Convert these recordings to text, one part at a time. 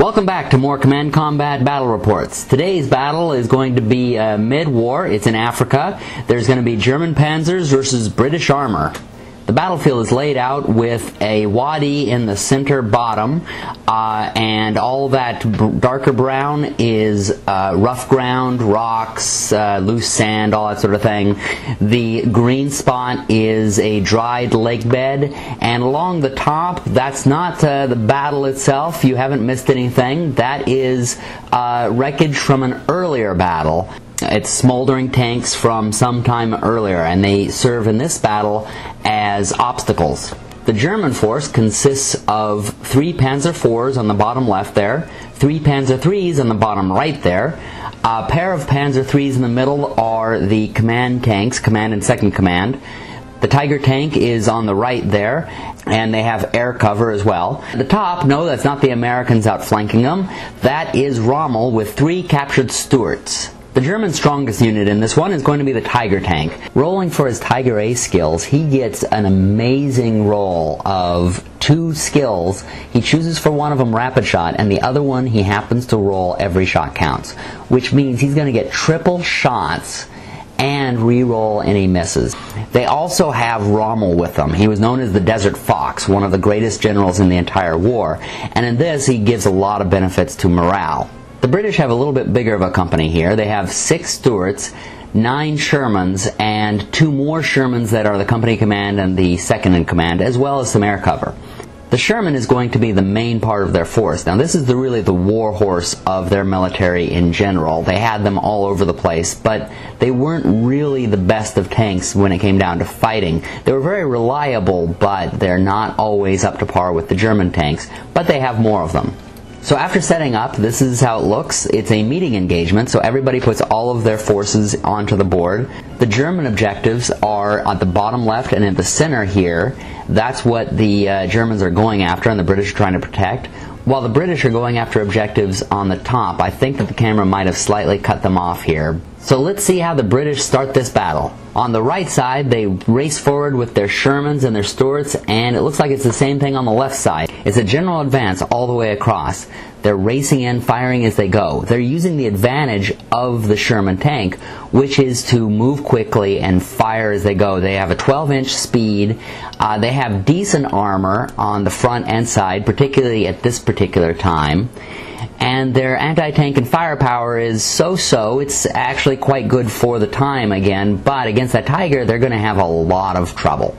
Welcome back to more Command Combat Battle Reports. Today's battle is going to be mid-war. It's in Africa. There's going to be German Panzers versus British Armour. The battlefield is laid out with a wadi in the center bottom, and all that darker brown is rough ground, rocks, loose sand, all that sort of thing. The green spot is a dried lake bed, and along the top, that's not the battle itself. You haven't missed anything. That is wreckage from an earlier battle. It's smoldering tanks from some time earlier, and they serve in this battle as obstacles. The German force consists of 3 Panzer IVs on the bottom left there, 3 Panzer IIIs on the bottom right there. A pair of Panzer IIIs in the middle are the command tanks, command and second command. The Tiger tank is on the right there, and they have air cover as well. At the top, no, that's not the Americans outflanking them. That is Rommel with 3 captured Stuarts. The German strongest unit in this one is going to be the Tiger tank. Rolling for his Tiger A skills, he gets an amazing roll of 2 skills. He chooses for one of them rapid shot, and the other one he happens to roll every shot counts, which means he's going to get triple shots and re-roll any misses. They also have Rommel with them. He was known as the Desert Fox, one of the greatest generals in the entire war, and in this he gives a lot of benefits to morale. The British have a little bit bigger of a company here. They have 6 Stuarts, 9 Shermans, and 2 more Shermans that are the company command and the second in command, as well as some air cover. The Sherman is going to be the main part of their force. Now this is really the war horse of their military in general. They had them all over the place, but they weren't really the best of tanks when it came down to fighting. They were very reliable, but they're not always up to par with the German tanks, but they have more of them. So after setting up, this is how it looks. It's a meeting engagement, so everybody puts all of their forces onto the board. The German objectives are at the bottom left and in the center here. That's what the Germans are going after and the British are trying to protect. While the British are going after objectives on the top, I think that the camera might have slightly cut them off here. So let's see how the British start this battle. On the right side, they race forward with their Shermans and their Stuarts, and it looks like it's the same thing on the left side. It's a general advance all the way across. They're racing in, firing as they go. They're using the advantage of the Sherman tank, which is to move quickly and fire as they go. They have a 12-inch speed. They have decent armor on the front and side, particularly at this particular time. And their anti-tank and firepower is so-so. It's actually quite good for the time again, but against that Tiger, they're going to have a lot of trouble.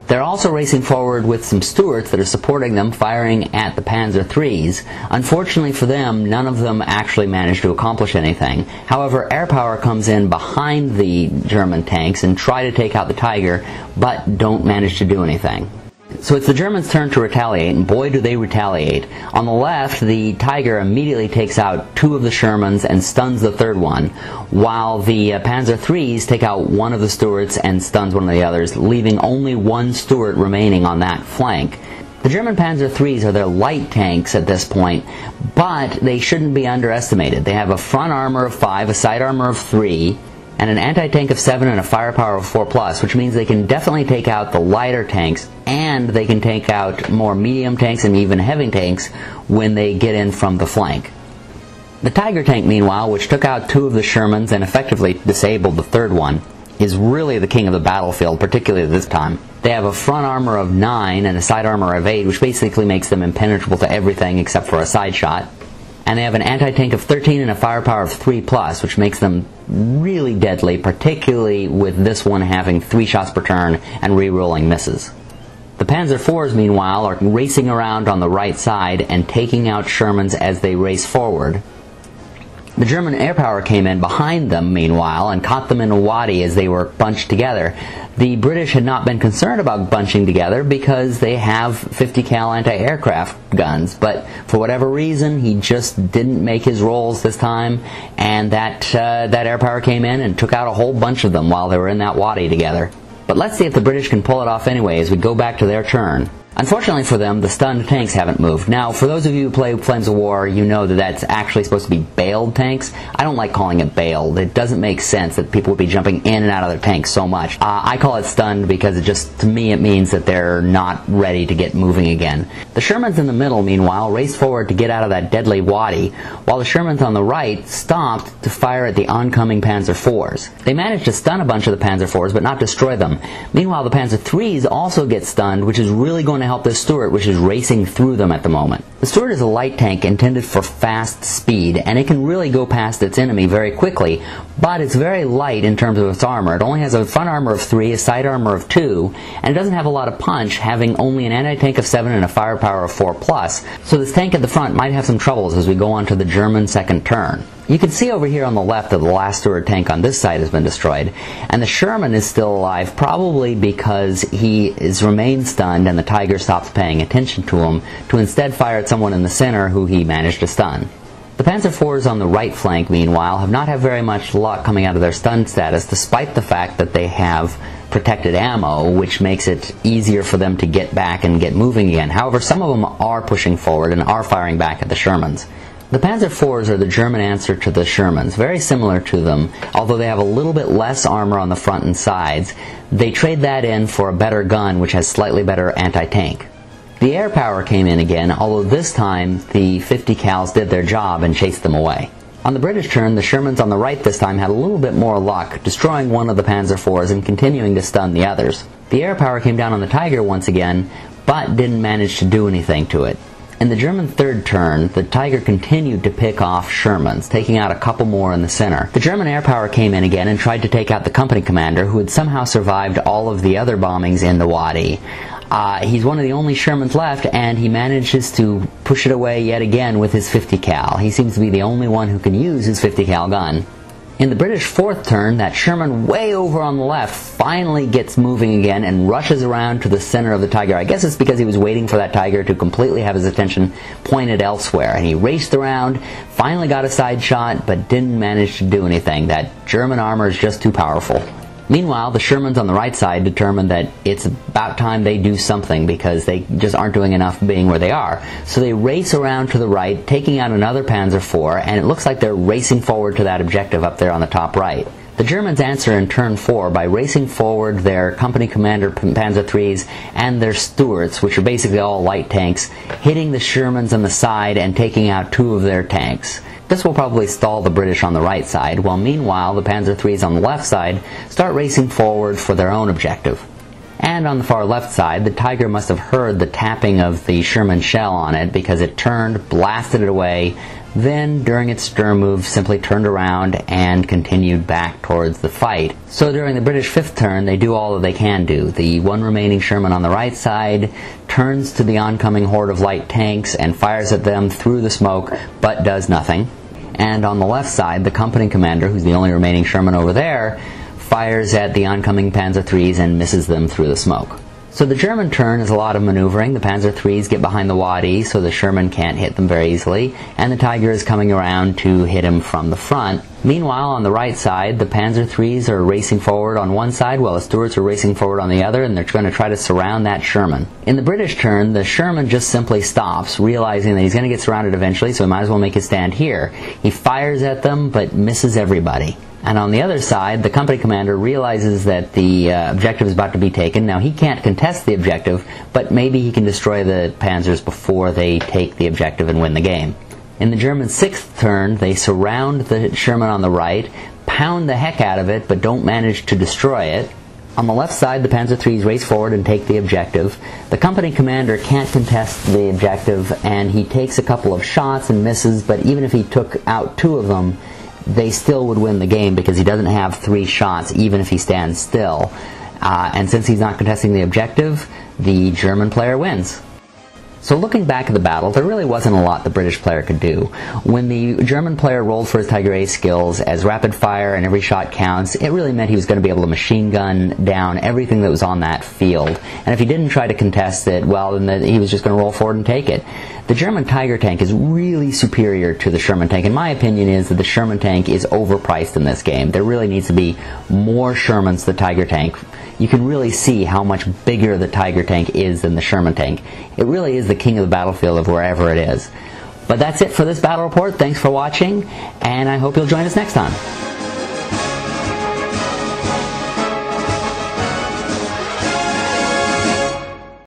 They're also racing forward with some Stuarts that are supporting them, firing at the Panzer IIIs. Unfortunately for them, none of them actually managed to accomplish anything. However, air power comes in behind the German tanks and try to take out the Tiger, but don't manage to do anything. So it's the Germans' turn to retaliate, and boy do they retaliate. On the left, the Tiger immediately takes out 2 of the Shermans and stuns the 3rd one, while the Panzer IIIs take out 1 of the Stuarts and stuns one of the others, leaving only 1 Stuart remaining on that flank. The German Panzer IIIs are their light tanks at this point, but they shouldn't be underestimated. They have a front armor of 5, a side armor of 3, and an anti-tank of 7 and a firepower of 4+, which means they can definitely take out the lighter tanks, and they can take out more medium tanks and even heavy tanks when they get in from the flank. The Tiger tank, meanwhile, which took out 2 of the Shermans and effectively disabled the 3rd one, is really the king of the battlefield, particularly this time. They have a front armor of 9 and a side armor of 8, which basically makes them impenetrable to everything except for a side shot. And they have an anti-tank of 13 and a firepower of 3+, which makes them really deadly, particularly with this one having 3 shots per turn and re-rolling misses. The Panzer IVs, meanwhile, are racing around on the right side and taking out Shermans as they race forward. The German air power came in behind them, meanwhile, and caught them in a wadi as they were bunched together. The British had not been concerned about bunching together because they have 50 cal anti-aircraft guns, but for whatever reason, he just didn't make his rolls this time, and that air power came in and took out a whole bunch of them while they were in that wadi together. But let's see if the British can pull it off anyway as we go back to their turn. Unfortunately for them, the stunned tanks haven't moved. Now, for those of you who play Flames of War, you know that that's actually supposed to be bailed tanks. I don't like calling it bailed. It doesn't make sense that people would be jumping in and out of their tanks so much. I call it stunned because it just, to me, it means that they're not ready to get moving again. The Shermans in the middle, meanwhile, raced forward to get out of that deadly wadi, while the Shermans on the right stopped to fire at the oncoming Panzer IVs. They managed to stun a bunch of the Panzer IVs, but not destroy them. Meanwhile, the Panzer IIIs also get stunned, which is really going to help the Stuart, which is racing through them at the moment. The Stuart is a light tank intended for fast speed, and it can really go past its enemy very quickly, but it's very light in terms of its armor. It only has a front armor of 3, a side armor of 2, and it doesn't have a lot of punch, having only an anti-tank of 7 and a firepower of 4+, so this tank at the front might have some troubles as we go on to the German second turn. You can see over here on the left that the last Stuart tank on this side has been destroyed, and the Sherman is still alive, probably because he is remained stunned and the Tiger stops paying attention to him to instead fire at someone in the center who he managed to stun. The Panzer IVs on the right flank, meanwhile, have not had very much luck coming out of their stun status, despite the fact that they have protected ammo, which makes it easier for them to get back and get moving again. However, some of them are pushing forward and are firing back at the Shermans. The Panzer IVs are the German answer to the Shermans, very similar to them, although they have a little bit less armor on the front and sides. They trade that in for a better gun, which has slightly better anti-tank. The air power came in again, although this time the 50 cals did their job and chased them away. On the British turn, the Shermans on the right this time had a little bit more luck, destroying one of the Panzer IVs and continuing to stun the others. The air power came down on the Tiger once again, but didn't manage to do anything to it. In the German third turn, the Tiger continued to pick off Shermans, taking out a couple more in the center. The German air power came in again and tried to take out the company commander, who had somehow survived all of the other bombings in the wadi. He's one of the only Shermans left, and he manages to push it away yet again with his 50 cal. He seems to be the only one who can use his 50 cal gun. In the British fourth turn, that Sherman way over on the left finally gets moving again and rushes around to the center of the Tiger. I guess it's because he was waiting for that Tiger to completely have his attention pointed elsewhere. And he raced around, finally got a side shot, but didn't manage to do anything. That German armor is just too powerful. Meanwhile, the Shermans on the right side determined that it's about time they do something because they just aren't doing enough being where they are. So they race around to the right, taking out another Panzer IV, and it looks like they're racing forward to that objective up there on the top right. The Germans answer in turn 4 by racing forward their company commander Panzer IIIs and their Stuarts, which are basically all light tanks, hitting the Shermans on the side and taking out 2 of their tanks. This will probably stall the British on the right side, while meanwhile the Panzer IIIs on the left side start racing forward for their own objective. And on the far left side, the Tiger must have heard the tapping of the Sherman shell on it because it turned, blasted it away, then during its stern move simply turned around and continued back towards the fight. So during the British fifth turn, they do all that they can do. The one remaining Sherman on the right side turns to the oncoming horde of light tanks and fires at them through the smoke, but does nothing. And on the left side, the company commander, who's the only remaining Sherman over there, fires at the oncoming Panzer IIIs and misses them through the smoke. So the German turn is a lot of maneuvering. The Panzer IIIs get behind the wadi, so the Sherman can't hit them very easily, and the Tiger is coming around to hit him from the front. Meanwhile, on the right side, the Panzer IIIs are racing forward on one side, while the Stuarts are racing forward on the other, and they're going to try to surround that Sherman. In the British turn, the Sherman just simply stops, realizing that he's going to get surrounded eventually, so he might as well make his stand here. He fires at them, but misses everybody. And on the other side, the company commander realizes that the objective is about to be taken. Now, he can't contest the objective, but maybe he can destroy the Panzers before they take the objective and win the game. In the German sixth turn, they surround the Sherman on the right, pound the heck out of it, but don't manage to destroy it. On the left side, the Panzer IIIs race forward and take the objective. The company commander can't contest the objective, and he takes a couple of shots and misses, but even if he took out 2 of them, they still would win the game because he doesn't have 3 shots even if he stands still. And since he's not contesting the objective, the German player wins. So looking back at the battle, there really wasn't a lot the British player could do. When the German player rolled for his Tiger A skills as rapid fire and every shot counts, it really meant he was going to be able to machine gun down everything that was on that field. And if he didn't try to contest it, well, then he was just going to roll forward and take it. The German Tiger tank is really superior to the Sherman tank. In my opinion is that the Sherman tank is overpriced in this game. There really needs to be more Shermans to the Tiger tank. you can really see how much bigger the Tiger tank is than the Sherman tank. It really is the king of the battlefield of wherever it is. But that's it for this battle report. Thanks for watching, and I hope you'll join us next time.